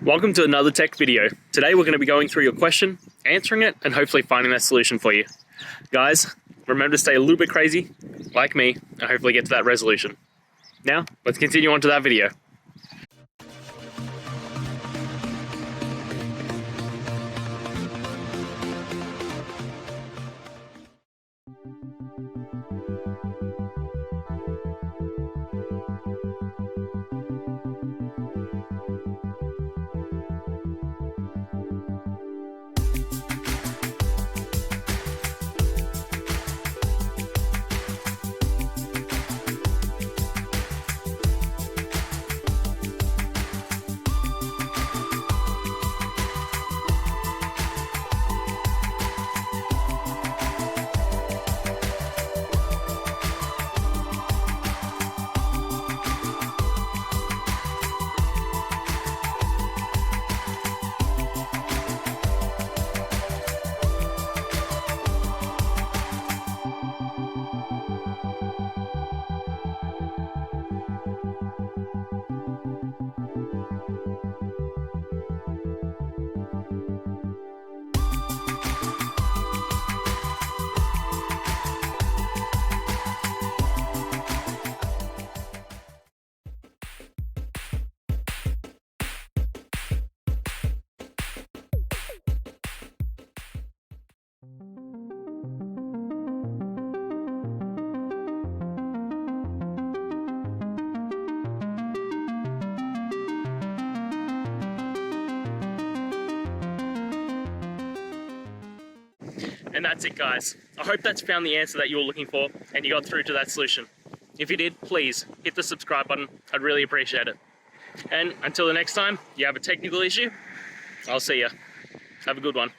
Welcome to another tech video. Today we're going to be going through your question, answering it, and hopefully finding that solution for you. Guys, remember to stay a little bit crazy, like me, and hopefully get to that resolution. Now, let's continue on to that video. And that's it, guys. I hope that's found the answer that you were looking for and you got through to that solution. If you did, please hit the subscribe button. I'd really appreciate it. And until the next time you have a technical issue, I'll see ya. Have a good one.